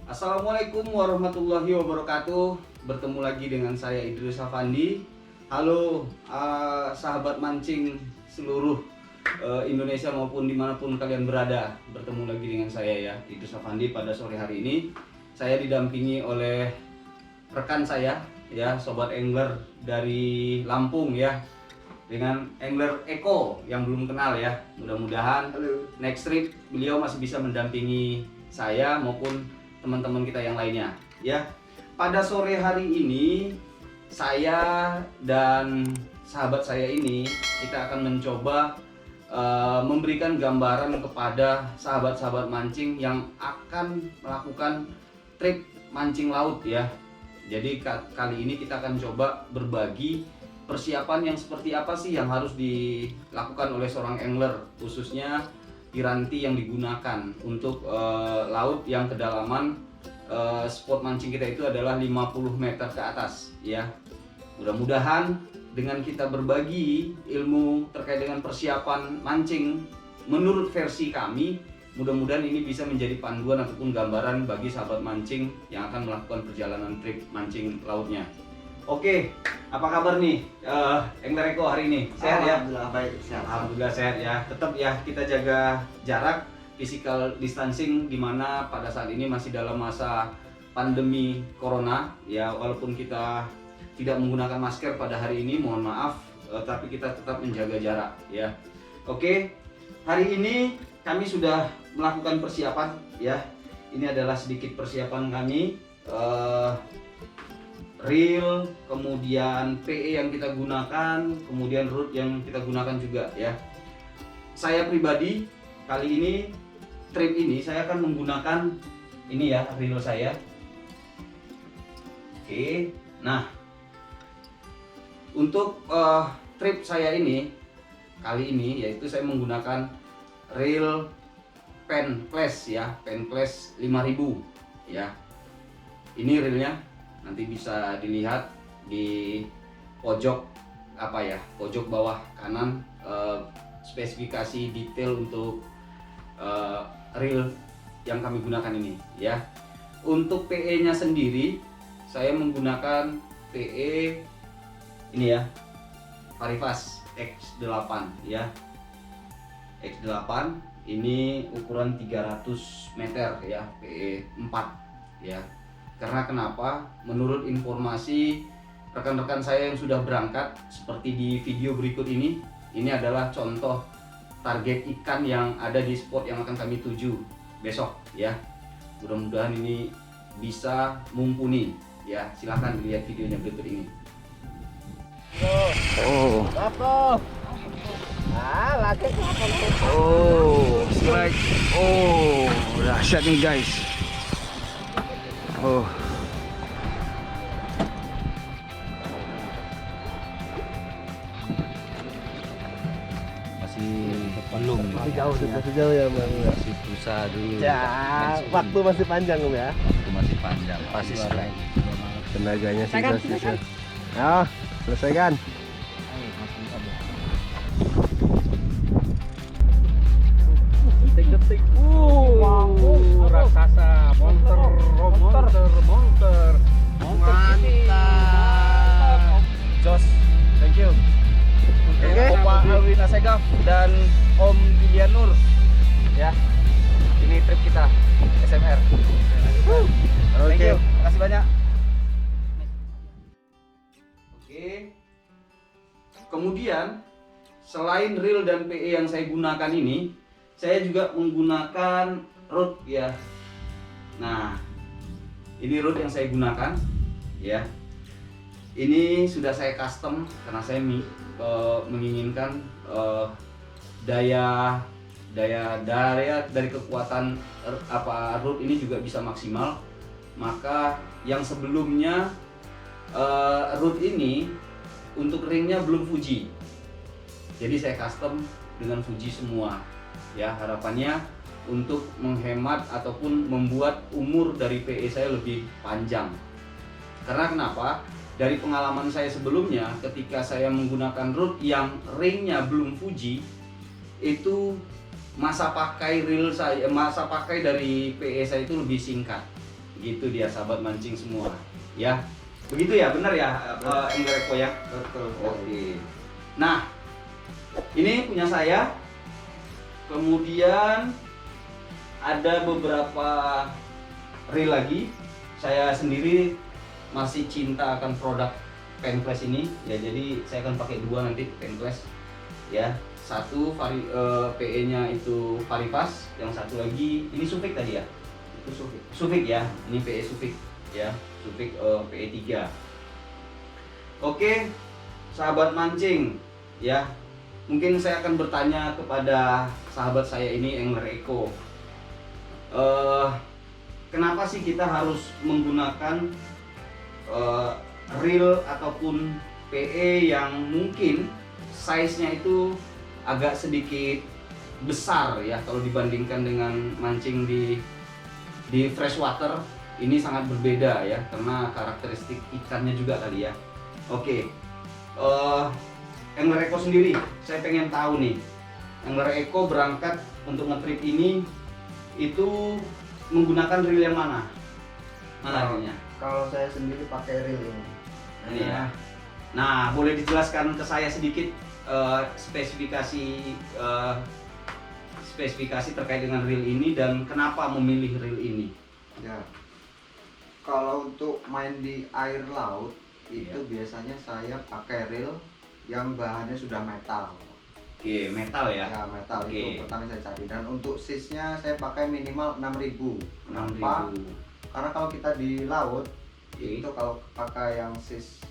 Assalamualaikum warahmatullahi wabarakatuh. Bertemu lagi dengan saya Idrus Afandi. Halo sahabat mancing seluruh Indonesia maupun dimanapun kalian berada. Bertemu lagi dengan saya ya, Idrus Afandi. Pada sore hari ini saya didampingi oleh rekan saya ya, sobat angler dari Lampung ya, dengan angler Eko yang belum kenal ya. Mudah-mudahan next trip beliau masih bisa mendampingi saya maupun teman-teman kita yang lainnya ya. Pada sore hari ini saya dan sahabat saya ini kita akan mencoba memberikan gambaran kepada sahabat-sahabat mancing yang akan melakukan trip mancing laut ya. Jadi kali ini kita akan coba berbagi persiapan yang seperti apa sih yang harus dilakukan oleh seorang angler, khususnya piranti yang digunakan untuk laut yang kedalaman spot mancing kita itu adalah 50 meter ke atas ya. Mudah-mudahan dengan kita berbagi ilmu terkait dengan persiapan mancing menurut versi kami, mudah-mudahan ini bisa menjadi panduan ataupun gambaran bagi sahabat mancing yang akan melakukan perjalanan trip mancing lautnya. Oke, apa kabar nih angler Eko hari ini? Sehat ya? Alhamdulillah baik, sehat. Alhamdulillah sehat ya. Tetap ya kita jaga jarak, physical distancing, dimana pada saat ini masih dalam masa pandemi corona ya. Walaupun kita tidak menggunakan masker pada hari ini, mohon maaf, tapi kita tetap menjaga jarak ya. Oke, hari ini kami sudah melakukan persiapan ya. Ini adalah sedikit persiapan kami. Reel, kemudian PE yang kita gunakan, kemudian rod yang kita gunakan juga ya. Saya pribadi kali ini trip ini saya akan menggunakan ini ya, reel saya. Oke, nah untuk trip saya ini kali ini yaitu saya menggunakan reel Pen Class ya, Pen Class 5000 ya. Ini reelnya nanti bisa dilihat di pojok pojok bawah kanan, spesifikasi detail untuk reel yang kami gunakan ini ya. Untuk PE nya sendiri saya menggunakan PE ini ya, Varifas X8 ya. X8 ini ukuran 300 meter ya, PE 4 ya. Karena kenapa? Menurut informasi rekan-rekan saya yang sudah berangkat seperti di video berikut ini adalah contoh target ikan yang ada di spot yang akan kami tuju besok ya. Mudah-mudahan ini bisa mumpuni ya. Silahkan dilihat videonya berikut ini. Oh. Laki. Oh, strike. Oh, dahsyat nih guys. Oh. Masih jauh ya bang. Masih berusaha dulu. Ya, waktu masih panjang om ya. Waktu masih panjang. Pasti strike. Tenaganya sisa. Ya, selesaikan. Detik-detik. Raksasa, monster. Mantap. Jos, thank you. Oke. Pak Alwin Asegaf dan Om Gilian Nur ya. Ini trip kita SMR. Thank you, makasih banyak. Oke. Kemudian selain reel dan PE yang saya gunakan ini, saya juga menggunakan rod ya. Nah, ini rod yang saya gunakan ya. Ini sudah saya custom karena saya menginginkan daya dari kekuatan rod ini juga bisa maksimal. Maka yang sebelumnya rod ini untuk ringnya belum Fuji, jadi saya custom dengan Fuji semua ya. Harapannya untuk menghemat ataupun membuat umur dari PE saya lebih panjang. Karena kenapa? Dari pengalaman saya sebelumnya, ketika saya menggunakan rod yang ringnya belum Fuji, itu masa pakai reel saya, masa pakai dari PE saya itu lebih singkat Gitu dia sahabat mancing semua. Ya. Begitu ya, benar ya Angler Eko ya? Betul. Oke. Nah, ini punya saya. Kemudian ada beberapa reel lagi. Saya sendiri masih cinta akan produk Penclass ini. Ya, jadi saya akan pakai dua nanti Penclass. Ya, satu PE-nya itu Varifast, yang satu lagi ini Sufik tadi ya. Itu Sufik. Sufik ya, ini PE Sufik ya, Sufik PE 3. Oke, sahabat mancing ya. Mungkin saya akan bertanya kepada sahabat saya ini Angler Eko. Kenapa sih kita harus menggunakan reel ataupun PE yang mungkin size-nya itu agak sedikit besar ya kalau dibandingkan dengan mancing di freshwater. Ini sangat berbeda ya karena karakteristik ikannya juga kali ya. Oke, Angler Eko sendiri, saya pengen tahu nih, Angler Eko berangkat untuk nge-trip ini itu menggunakan reel yang mana? Mana reelnya? Kalau saya sendiri pakai reel ini. Ini ya. Nah, boleh dijelaskan ke saya sedikit spesifikasi terkait dengan reel ini dan kenapa memilih reel ini? Ya, kalau untuk main di air laut itu biasanya saya pakai reel yang bahannya sudah metal. Oke, metal ya. Ya, metal Oke. itu pertama saya cari. Dan untuk size-nya saya pakai minimal 6.000. Kenapa? 6.000. Karena kalau kita di laut Oke. itu kalau pakai yang size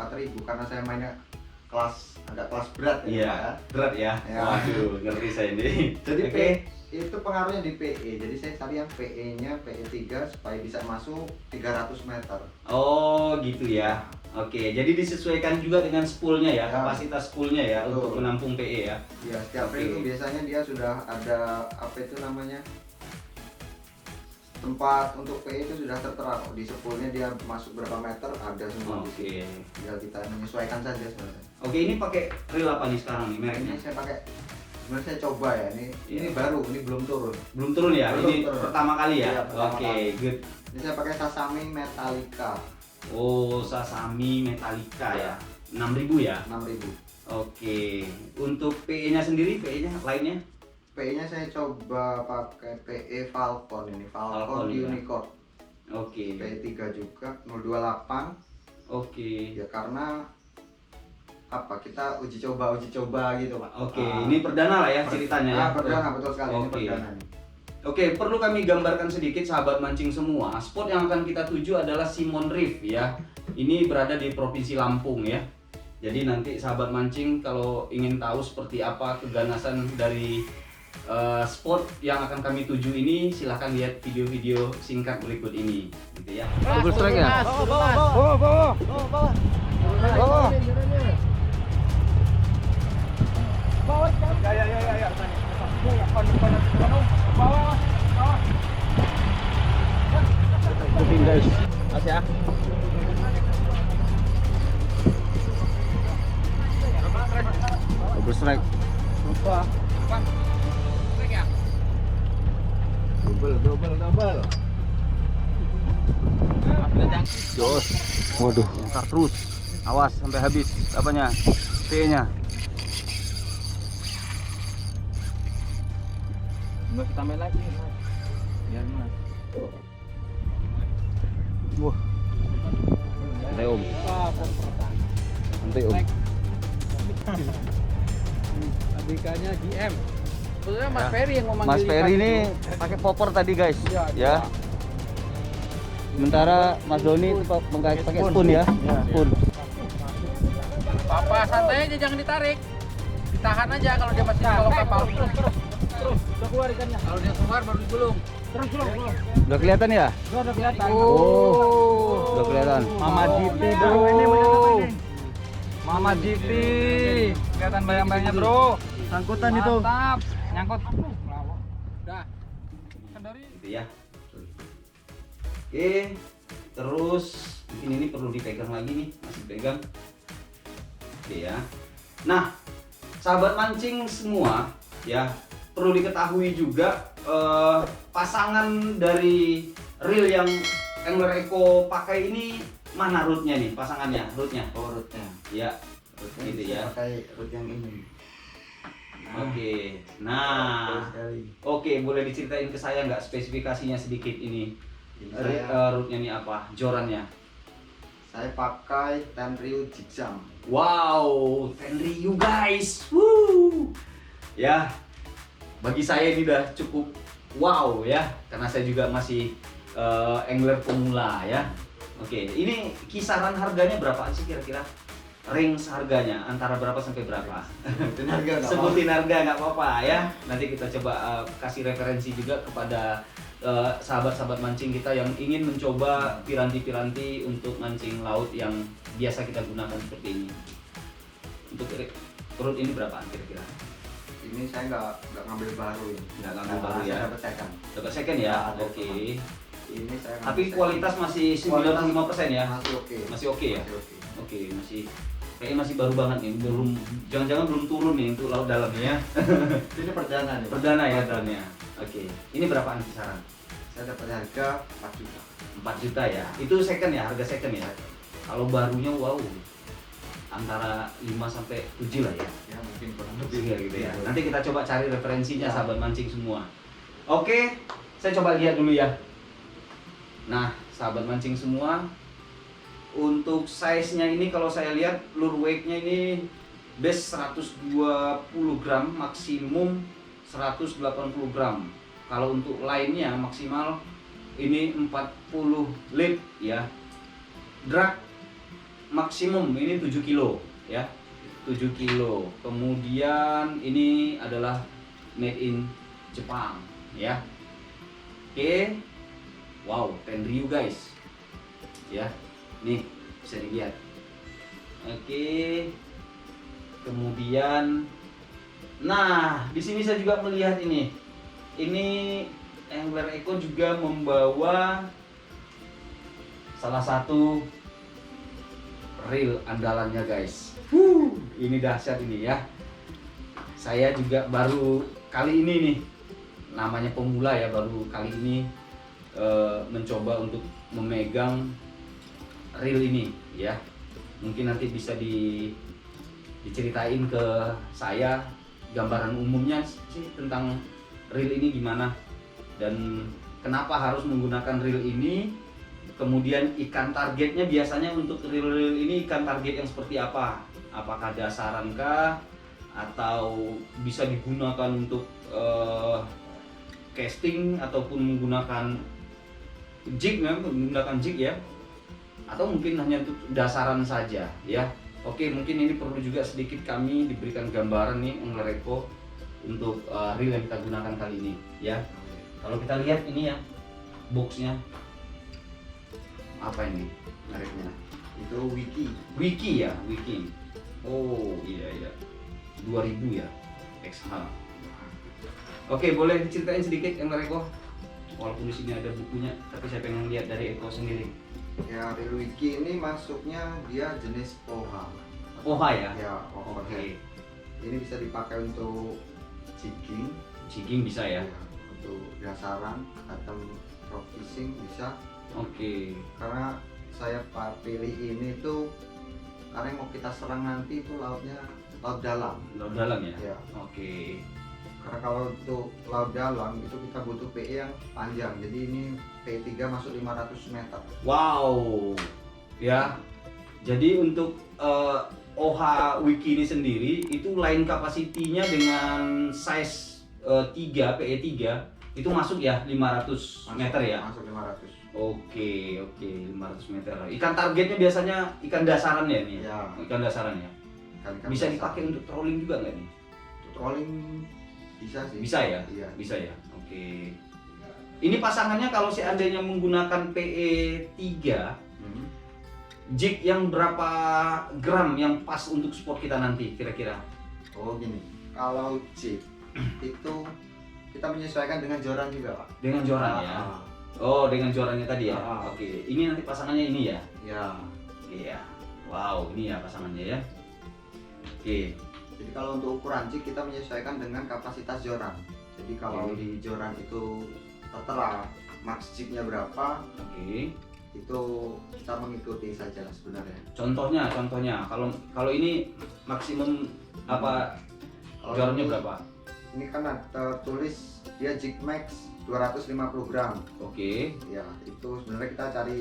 4.000 karena saya mainnya agak kelas berat ya. Iya, Pak, berat ya. Ya. Waduh, ngerti saya ini. Jadi Oke. itu pengaruhnya di PE. Jadi saya cari yang PE-nya PE 3 supaya bisa masuk 300 meter. Oh, gitu ya. Oke, jadi disesuaikan juga dengan spoolnya ya, Ya. kapasitas spoolnya ya Betul. untuk menampung PE ya. Ya, setiap reel itu Oke. biasanya dia sudah ada apa itu namanya? Tempat untuk PE itu sudah tertera kok. Di spoolnya dia masuk berapa meter ada semua di Oke. situ. Tinggal kita menyesuaikan saja sebenarnya. Oke, ini pakai reel apa nih sekarang nih mereknya? Ini saya pakai sebenarnya saya coba ya. Ini Iya. baru, ini belum turun. Belum turun ya? Belum Ini turun. pertama kali ya? Iya, pertama Oke, kali. good. Ini saya pakai Sasami Metallica Oh, Sasami Metallica ya. 6.000 ya? 6.000. Oke. Untuk PE-nya sendiri, PE-nya lainnya? PE-nya saya coba pakai PE Falcon ini, Falcon Falcon ya. Unicorn. Oke. PE 3 juga 028. Oke. Ya karena apa kita uji coba gitu Pak. Oke, ini perdana lah ya ceritanya ya. Perdana betul sekali ini Oke. perdana nih. Oke, perlu kami gambarkan sedikit sahabat mancing semua. Spot yang akan kita tuju adalah Simon Reef ya. Ini berada di Provinsi Lampung ya. Jadi nanti sahabat mancing kalau ingin tahu seperti apa keganasan dari spot yang akan kami tuju ini, silahkan lihat video-video singkat berikut ini, gitu ya. Double strike ya? Ikutin guys. Mas ya. Double strike. Double. Jos. Waduh. Bongkar terus. Awas sampai habis apanya? P-nya. Nggak kita main lagi. Biar mas. Wah. Santai om. Santai om. Abikanya GM. Sebenarnya Mas Ferry yang mau manggil Mas Ferry ikan ini itu. pakai popper tadi guys, Iya, ya. Sementara Mas Doni itu pakai spoon ya, spoon. Papa santai aja jangan ditarik. Ditahan aja kalau dia masih kalau kapal. Terus. Udah keluar ikannya. Kalau dia keluar baru digulung. Terus. Udah kelihatan ya? Udah kelihatan. Oh, udah kelihatan. Mama Jiti bro. Mama Jiti. Kelihatan bayang-bayangnya bro. Sangkutan Mantap. Nyangkut. Udah. Kan dari Gitu ya. Oke, terus mungkin ini perlu dipegang lagi nih, masih pegang. Oke ya. Nah, sahabat mancing semua ya, perlu diketahui juga pasangan dari reel yang Angler Eco pakai ini mana rootnya nih, pasangannya, rootnya? Urutnya. Ya, root gitu ya. Pakai urut yang ini. Oke, nah, Bagus sekali. oke, boleh diceritain ke saya nggak spesifikasinya sedikit ini? Ini saya, Rootnya nih apa? Jorannya? saya pakai Tenryu Jigsam. Wow, Tenryu guys, woo, ya, bagi saya ini udah cukup wow ya, karena saya juga masih angler pemula ya. Oke, ini kisaran harganya berapa sih kira-kira? Range harganya antara berapa sampai berapa? Sebutin harga nggak Sebutin harga nggak apa-apa ya. Nanti kita coba kasih referensi juga kepada sahabat-sahabat mancing kita yang ingin mencoba piranti-piranti untuk mancing laut yang biasa kita gunakan seperti ini. Untuk perut ini berapa kira-kira? Ini saya nggak ngambil baru ya. Nggak ngambil baru ya. Saya dapat second. Dapat second ya? Ada Oke. Ini saya ngambil Tapi second. kualitas masih 95% ya? Masih oke. Masih oke ya? Masih oke. Oke, kayaknya masih baru banget nih, jangan-jangan belum turun nih untuk laut dalamnya ya. Ini perdana nih. Perdana ya dalamnya. Oke, ini berapaan kisaran? Saya dapat harga 4 juta. 4 juta ya. Itu second ya, harga second ya. Kalau barunya wow, antara 5 sampai 7 lah ya. Ya mungkin kurang Lebih lebih gitu ya. Nanti kita coba cari referensinya Ya. sahabat mancing semua. Oke, saya coba lihat dulu ya. Nah, sahabat mancing semua, untuk size-nya ini kalau saya lihat lure weight-nya ini base 120 gram, maksimum 180 gram. Kalau untuk line-nya maksimal ini 40 lip ya. Drag maksimum ini 7 kilo ya. 7 kilo. Kemudian ini adalah made in Jepang ya. Oke. Wow, Tenryu guys. Ya. Nih, bisa dilihat. Oke. Kemudian nah, di sini saya juga melihat ini. Ini Angler Eco juga membawa salah satu reel andalannya guys. Ini dahsyat ini ya. Saya juga baru kali ini nih, namanya pemula ya, baru kali ini mencoba untuk memegang reel ini ya. Mungkin nanti bisa diceritain ke saya gambaran umumnya sih tentang reel ini gimana dan kenapa harus menggunakan reel ini. Kemudian ikan targetnya biasanya untuk reel-reel ini ikan target yang seperti apa? Apakah dasaran kah? Atau bisa digunakan untuk casting ataupun menggunakan jig ya? Atau mungkin hanya untuk dasaran saja ya? Oke, mungkin ini perlu juga sedikit kami diberikan gambaran nih Angler Eco untuk reel yang kita gunakan kali ini ya. Kalau kita lihat ini ya boxnya apa ini mereknya? Itu Wiki ya, Wiki. Oh iya 2000 ya XH. Oke, boleh diceritain sedikit Angler Eco? Walaupun di sini ada bukunya, tapi saya pengen lihat dari Eco sendiri. ya, reel Wiki ini masuknya dia jenis OHA. OHA ya? Ya, overhead. Oke. Ini bisa dipakai untuk jigging, Jigging bisa ya? untuk dasaran atau rock fishing bisa. Oke. Karena saya pilih ini tuh karena yang mau kita serang nanti itu lautnya laut dalam. Laut dalam ya? Ya. Oke. Karena kalau untuk laut dalam itu kita butuh PE yang panjang. Jadi ini PE 3 masuk 500 meter. Wow. Ya. Jadi untuk OHA Wiki ini sendiri itu line capacity-nya dengan size 3 PE 3 itu masuk ya 500 meter ya. Masuk 500. Oke, 500 meter. Ikan targetnya biasanya ikan dasaran ya nih. Ya. Ikan dasaran ya. Ikan-ikan Bisa besar. dipakai untuk trolling juga nggak nih? Untuk trolling bisa sih. Bisa ya? Iya. Bisa ya. Oke. Ini pasangannya kalau seandainya menggunakan PE 3 Hmm. jig yang berapa gram yang pas untuk spot kita nanti kira-kira? Oh gini, kalau jig itu kita menyesuaikan dengan joran juga Pak. Dengan joran ya. Ah, Oh, dengan jorannya tadi ya. Ah. Oke. Ini nanti pasangannya ini ya. ya. Iya. Wow, ini ya pasangannya ya. Oke. Jadi kalau untuk ukuran jig kita menyesuaikan dengan kapasitas joran. Jadi kalau Oke. di joran itu tertera max jignya berapa, Oke. itu kita mengikuti saja lah sebenarnya. Contohnya kalau ini maksimum apa garamnya ini- berapa? Ini kan ada tertulis dia Jig Max 250 gram. Oke. Ya, itu sebenarnya kita cari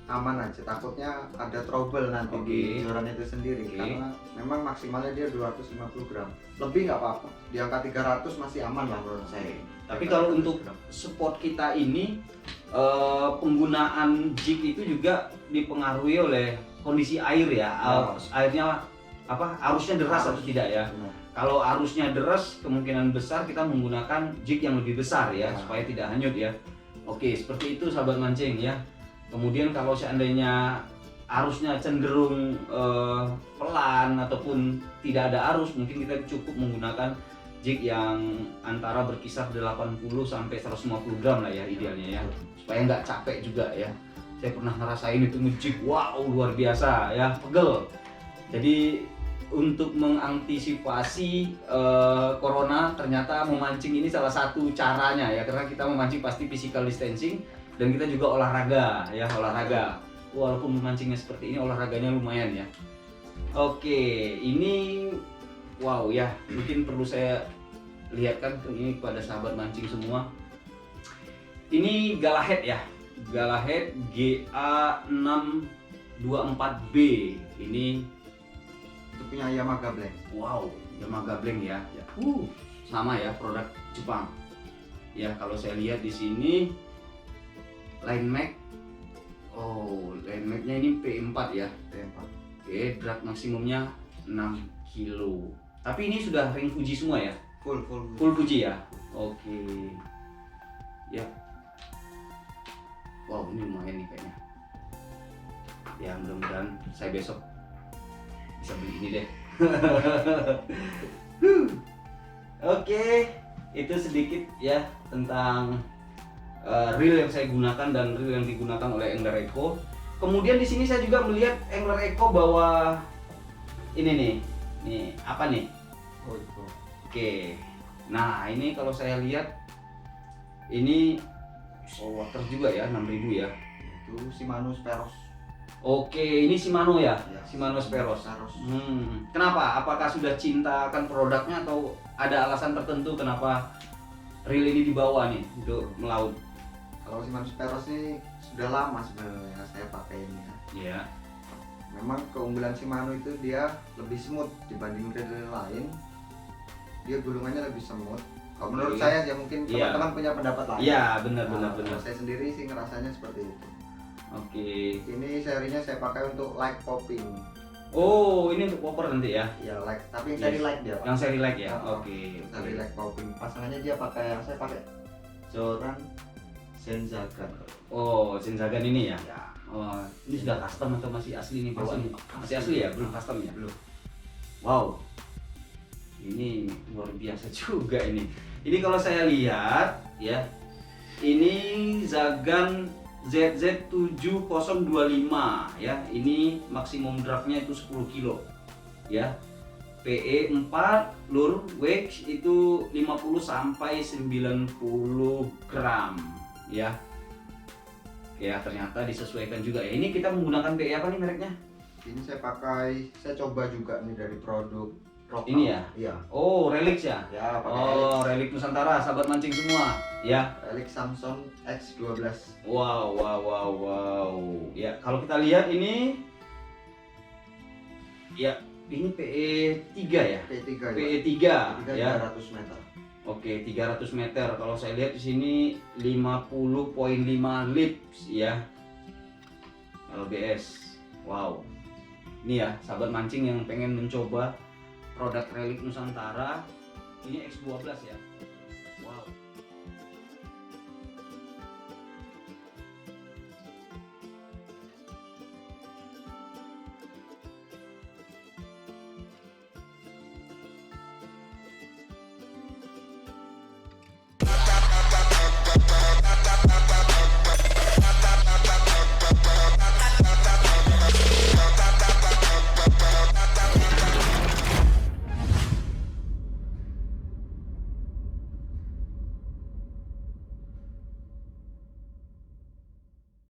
aman aja. Takutnya ada trouble nanti Oke. di joran itu sendiri. Oke. Karena memang maksimalnya dia 250 gram. Lebih nggak apa-apa. Di angka 300 masih aman lah menurut saya. Tapi kalau untuk spot kita ini penggunaan jig itu juga dipengaruhi oleh kondisi air ya. Airnya apa? Arusnya deras atau tidak ya? Benar. Kalau arusnya deras, kemungkinan besar kita menggunakan jig yang lebih besar ya, Ya. supaya tidak hanyut ya. Oke, seperti itu sahabat mancing ya. Kemudian kalau seandainya arusnya cenderung pelan ataupun tidak ada arus, mungkin kita cukup menggunakan jig yang antara berkisar 80 sampai 150 gram lah ya idealnya ya. Supaya nggak capek juga ya. Saya pernah ngerasain itu nge-jig, wow luar biasa ya, pegel. Jadi untuk mengantisipasi corona, ternyata memancing ini salah satu caranya ya, karena kita memancing pasti physical distancing dan kita juga olahraga ya, olahraga. Walaupun memancingnya seperti ini, olahraganya lumayan ya. Oke, ini wow ya, mungkin perlu saya lihatkan ini kepada sahabat mancing semua. Ini Galahad ya, Galahad GA624B. Ini Itu punya Yamaha Blend. wow, Yamaha Blend ya. Sama ya, produk Jepang. Ya, kalau saya lihat di sini line mag. Oh, line magnya ini P4 ya. P4. Oke, drag maksimumnya 6 kilo. Tapi ini sudah ring Fuji semua ya? Full. Full Fuji ya? Oke. Ya. Wow, ini lumayan nih kayaknya. Ya, mudah-mudahan saya besok bisa beli ini deh. Oke, itu sedikit ya tentang reel yang saya gunakan dan reel yang digunakan oleh Angler Eco. Kemudian di sini saya juga melihat Angler Eco bawa ini nih apa nih? Oh, itu. Oke, nah ini kalau saya lihat ini water juga ya, 6.000 ya. Itu Shimano Speros. Oke, ini Shimano ya, Ya, Shimano Speros. Speros. Kenapa? Apakah sudah cinta akan produknya atau ada alasan tertentu kenapa reel ini dibawa nih untuk melaut? Kalau Shimano Speros ini sudah lama sebenarnya saya pakai ini ya. Iya. Memang keunggulan Shimano itu dia lebih smooth dibanding reel lain. Dia gulungannya lebih smooth. Kalau menurut Oke. saya ya mungkin Iya. teman-teman punya pendapat lain. Iya, benar. Kalau saya sendiri sih ngerasanya seperti itu. Oke. Ini serinya saya pakai untuk light popping. Oh, ini untuk popper nanti ya? Ya light, tapi yang Yes. seri light dia. Pak. Yang seri like ya? Oh, Oke. Seri light popping. Pasangannya dia pakai yang saya pakai Joran Senzagan. Oh, Senzagan ini ya? Ya, Oh, ini sudah custom atau masih asli nih bawaannya? Masih asli ya? Belum custom ya? belum. Wow. Ini luar biasa juga ini. Ini kalau saya lihat ya, ini Zagan ZZ7025 ya. Ini maksimum dragnya itu 10 kilo ya. PE 4, lure wax itu 50 sampai 90 gram ya. Ya, ternyata disesuaikan juga ya. Ini kita menggunakan PE apa nih mereknya? Ini saya pakai, saya coba juga nih dari produk Rock. Ini ya? Iya. Oh, Relix ya? Ya, pakai Oh, Relix Nusantara, sahabat mancing semua. Ya. Relix Samson X12. Wow. Ya, kalau kita lihat ini ya, ini PE3 ya? P3 PE3 P3 ya. 300 meter. Oke, 300 meter. Kalau saya lihat di sini 50.5 lips ya. LBS. Wow. Ini ya, sahabat mancing yang pengen mencoba produk Relix Nusantara, ini X12 ya. Wow.